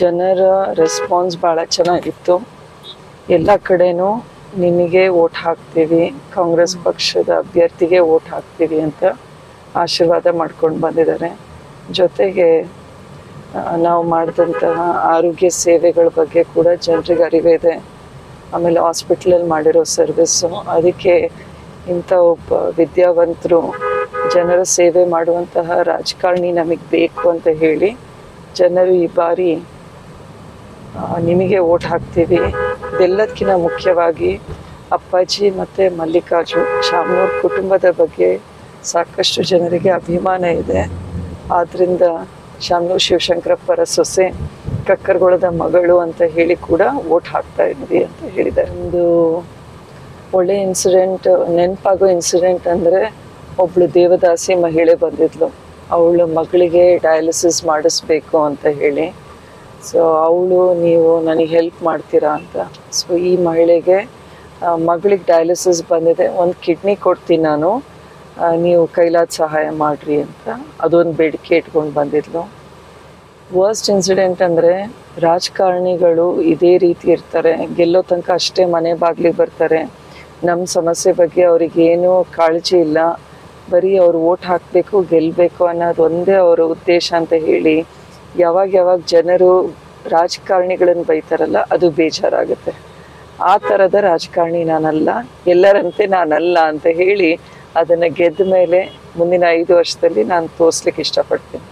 ಜನರ ರೆಸ್ಪಾನ್ಸ್ ಭಾಳ ಚೆನ್ನಾಗಿತ್ತು. ಎಲ್ಲ ಕಡೆನೂ ನಿನಗೆ ವೋಟ್ ಹಾಕ್ತೀವಿ, ಕಾಂಗ್ರೆಸ್ ಪಕ್ಷದ ಅಭ್ಯರ್ಥಿಗೆ ವೋಟ್ ಹಾಕ್ತೀವಿ ಅಂತ ಆಶೀರ್ವಾದ ಮಾಡ್ಕೊಂಡು ಬಂದಿದ್ದಾರೆ. ಜೊತೆಗೆ ನಾವು ಮಾಡಿದಂತಹ ಆರೋಗ್ಯ ಸೇವೆಗಳ ಬಗ್ಗೆ ಕೂಡ ಜನರಿಗೆ ಅರಿವಿದೆ. ಆಮೇಲೆ ಹಾಸ್ಪಿಟ್ಲಲ್ಲಿ ಮಾಡಿರೋ ಸರ್ವಿಸ್ಸು, ಅದಕ್ಕೆ ಇಂಥ ಒಬ್ಬ ವಿದ್ಯಾವಂತರು ಜನರ ಸೇವೆ ಮಾಡುವಂತಹ ರಾಜಕಾರಣಿ ನಮಗೆ ಬೇಕು ಅಂತ ಹೇಳಿ ಜನರು ಈ ಬಾರಿ ನಿಮಗೆ ವೋಟ್ ಹಾಕ್ತೀವಿ. ಇದೆಲ್ಲದಕ್ಕಿಂತ ಮುಖ್ಯವಾಗಿ ಅಪ್ಪಾಜಿ ಮತ್ತು ಮಲ್ಲಿಕಾರ್ಜುನ್ ಶಾಮನೂರ್ ಕುಟುಂಬದ ಬಗ್ಗೆ ಸಾಕಷ್ಟು ಜನರಿಗೆ ಅಭಿಮಾನ ಇದೆ. ಆದ್ದರಿಂದ ಶಾಮನೂರ್ ಶಿವಶಂಕರಪ್ಪರ ಸೊಸೆ, ಕಕ್ಕರಗೊಳದ ಮಗಳು ಅಂತ ಹೇಳಿ ಕೂಡ ವೋಟ್ ಹಾಕ್ತಾ ಇದ್ವಿ ಅಂತ ಹೇಳಿದ್ದಾರೆ. ಒಂದು ಒಳ್ಳೆ ಇನ್ಸಿಡೆಂಟ್, ನೆನಪಾಗೋ ಇನ್ಸಿಡೆಂಟ್ ಅಂದರೆ ಒಬ್ಬಳು ದೇವದಾಸಿ ಮಹಿಳೆ ಬಂದಿದ್ಲು. ಅವಳ ಮಗಳಿಗೆ ಡಯಾಲಿಸಿಸ್ ಮಾಡಿಸ್ಬೇಕು ಅಂತ ಹೇಳಿ. ಸೊ ಅವಳು, ನೀವು ನನಗೆ ಹೆಲ್ಪ್ ಮಾಡ್ತೀರಾ ಅಂತ. ಸೊ ಈ ಮಹಿಳೆಗೆ ಮಗಳಿಗೆ ಡಯಾಲಿಸಿಸ್ ಬಂದಿದೆ, ಒಂದು ಕಿಡ್ನಿ ಕೊಡ್ತೀನಿ ನಾನು, ನೀವು ಕೈಲಾದ ಸಹಾಯ ಮಾಡಿರಿ ಅಂತ ಅದೊಂದು ಬೇಡಿಕೆ ಇಟ್ಕೊಂಡು ಬಂದಿದ್ಲು. ವರ್ಸ್ಟ್ ಇನ್ಸಿಡೆಂಟ್ ಅಂದರೆ ರಾಜಕಾರಣಿಗಳು ಇದೇ ರೀತಿ ಇರ್ತಾರೆ, ಗೆಲ್ಲೋ ತನಕ ಅಷ್ಟೇ ಮನೆ ಬಾಗಿಲಿಗೆ ಬರ್ತಾರೆ. ನಮ್ಮ ಸಮಸ್ಯೆ ಬಗ್ಗೆ ಅವ್ರಿಗೇನೂ ಕಾಳಜಿ ಇಲ್ಲ, ಬರೀ ಅವ್ರು ವೋಟ್ ಹಾಕಬೇಕು, ಗೆಲ್ಲಬೇಕು ಅನ್ನೋದು ಒಂದೇ ಅವರ ಉದ್ದೇಶ ಅಂತ ಹೇಳಿ ಯಾವಾಗ ಜನರು ರಾಜಕಾರಣಿಗಳನ್ನು ಬೈತಾರಲ್ಲ, ಅದು ಬೇಜಾರಾಗುತ್ತೆ. ಆ ಥರದ ರಾಜಕಾರಣಿ ನಾನಲ್ಲ, ಎಲ್ಲರಂತೆ ನಾನಲ್ಲ ಅಂತ ಹೇಳಿ ಅದನ್ನು ಗೆದ್ದ ಮೇಲೆ ಮುಂದಿನ 5 ವರ್ಷದಲ್ಲಿ ನಾನು ತೋರಿಸ್ಲಿಕ್ಕೆ ಇಷ್ಟಪಡ್ತೀನಿ.